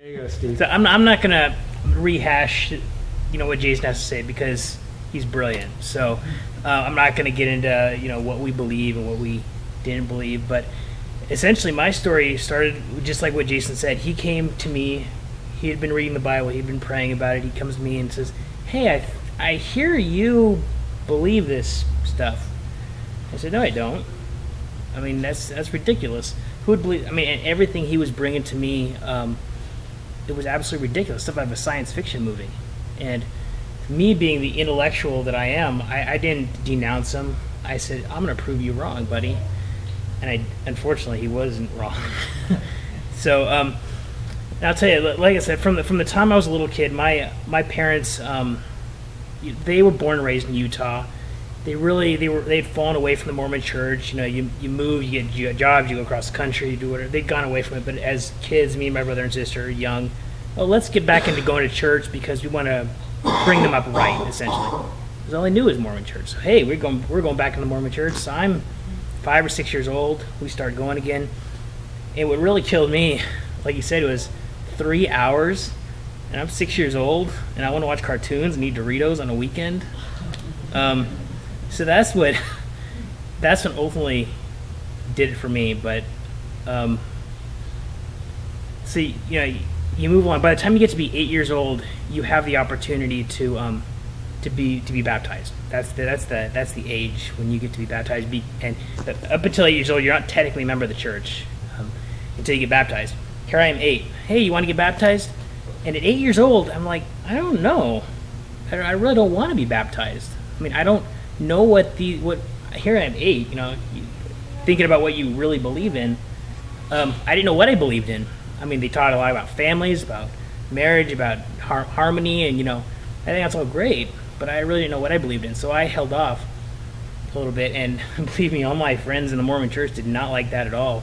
There you go, Steve. So I'm not gonna rehash, what Jason has to say because he's brilliant. So I'm not gonna get into what we believe and what we didn't believe. But essentially, my story started just like what Jason said. He came to me. He had been reading the Bible. He'd been praying about it. He comes to me and says, "Hey, I hear you believe this stuff." I said, "No, I don't. I mean, that's ridiculous. Who would believe?" I mean, and everything he was bringing to me, it was absolutely ridiculous. Stuff out of a science fiction movie. And me being the intellectual that I am, I didn't denounce him. I said, "I'm going to prove you wrong, buddy." And unfortunately, he wasn't wrong. So, I'll tell you, like I said, from the time I was a little kid, my parents, they were born and raised in Utah. They'd fallen away from the Mormon church. You move, you get jobs, you go across the country, you do whatever. They'd gone away from it. But as kids, me and my brother and sister, young, let's get back into going to church because we want to bring them up right, essentially. Because all they knew was Mormon church. So hey, we're going back in the Mormon church. So I'm 5 or 6 years old. We start going again. And what really killed me, like you said, was 3 hours. And I'm 6 years old, and I want to watch cartoons and eat Doritos on a weekend. So that's what ultimately did it for me. But see, you move on. By the time you get to be 8 years old, you have the opportunity to be baptized. That's the age when you get to be baptized. And up until 8 years old, you're not technically a member of the church until you get baptized. Here I am, 8. Hey, you want to get baptized? And at 8 years old, I'm like, I don't know. I really don't want to be baptized. I mean, I don't know what here I am, 8, thinking about what you really believe in. I didn't know what I believed in. I mean, they taught a lot about families, about marriage, about harmony, and I think that's all great, but I really didn't know what I believed in. So I held off a little bit, and believe me, all my friends in the Mormon church did not like that at all.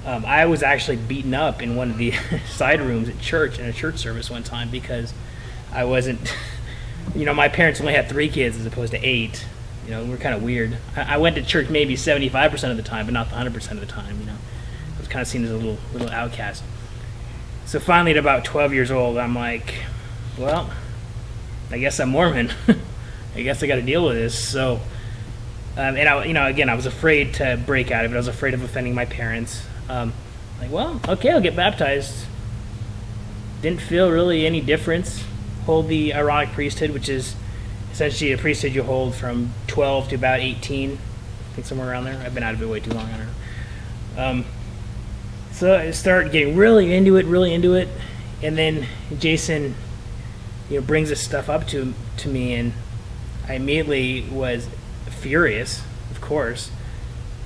I was actually beaten up in one of the side rooms at church in a church service one time because I wasn't, my parents only had 3 kids as opposed to 8. We're kind of weird. I went to church maybe 75% of the time, but not 100% of the time. I was kind of seen as a little outcast. So finally, at about 12 years old, I'm like, well, I guess I'm Mormon. I guess I got to deal with this. So, and again, I was afraid to break out of it. I was afraid of offending my parents. Like, well, okay, I'll get baptized. Didn't feel really any difference. Hold the Aaronic priesthood, which is essentially a priesthood you hold from 12 to about 18. I think somewhere around there. I've been out of it way too long. I don't know. So I started getting really into it, and then Jason, brings this stuff up to me, and I immediately was furious, of course,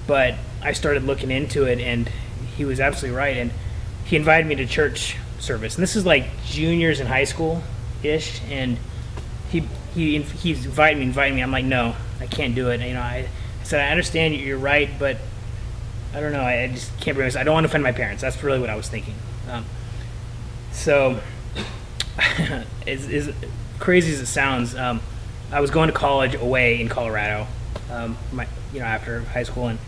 but I started looking into it, and he was absolutely right, and he invited me to church service, and this is like juniors in high school-ish, and he invited me. I'm like, no, I can't do it. I said, I understand you're right, but I don't know. I just can't bring myself. I don't want to offend my parents. That's really what I was thinking. So, as crazy as it sounds, I was going to college away in Colorado, after high school, and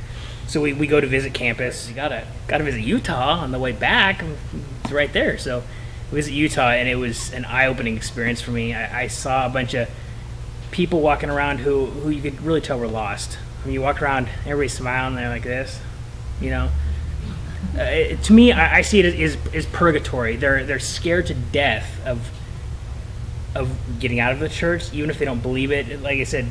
so we go to visit campus. You gotta visit Utah on the way back. It's right there. So we visit Utah, and it was an eye-opening experience for me. I saw a bunch of people walking around who you could really tell were lost. When you walk around, everybody's smiling, they're like this, to me, I see it as purgatory. They're scared to death of getting out of the church, even if they don't believe it. Like I said,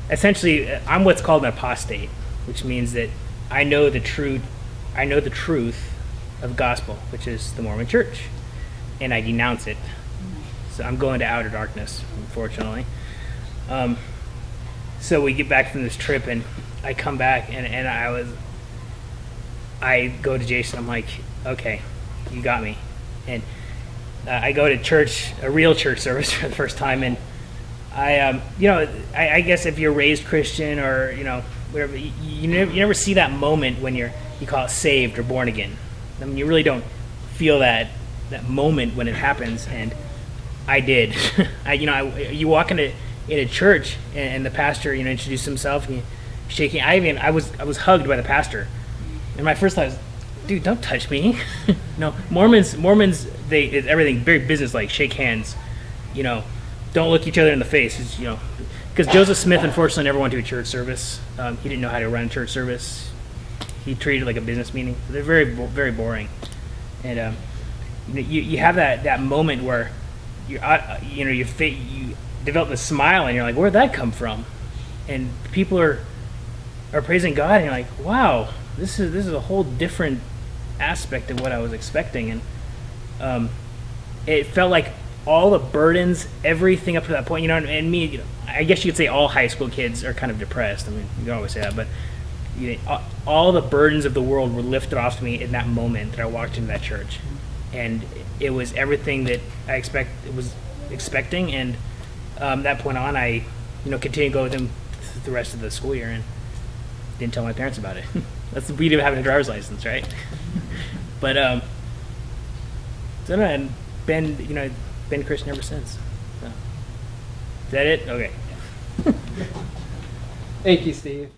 essentially, I'm what's called an apostate, which means that I know the truth of the gospel, which is the Mormon church, and I denounce it. So I'm going to outer darkness, unfortunately. So we get back from this trip, and I come back, and I go to Jason. I'm like, okay, you got me. And I go to church, a real church service for the first time, and I guess if you're raised Christian or whatever, you never see that moment when you call it saved or born again. I mean, you really don't feel that moment when it happens, and I did. You walk in a church, and the pastor introduced himself, and shaking. I was hugged by the pastor, and my first thought was, dude, don't touch me. No, Mormons, it's everything very business-like. Shake hands, you know, don't look each other in the face. It's, you know, because Joseph Smith unfortunately never went to a church service. He didn't know how to run a church service. He treated it like a business meeting. They're very boring, and you have that moment where you develop a smile and you're like, where'd that come from? And people are praising God, and you're like, wow, this is a whole different aspect of what I was expecting. And it felt like all the burdens, everything up to that point, you know, and me, you know, I guess you could say all high school kids are kind of depressed. I mean, you can always say that, but you know, all the burdens of the world were lifted off me in that moment that I walked into that church, and it was everything that I was expecting. And that point on, I, you know, continued to go with him the rest of the school year, and didn't tell my parents about it. That's the beauty of having a driver's license, right? But so no, and been Christian ever since. So. Is that it? Okay. Thank you, Steve.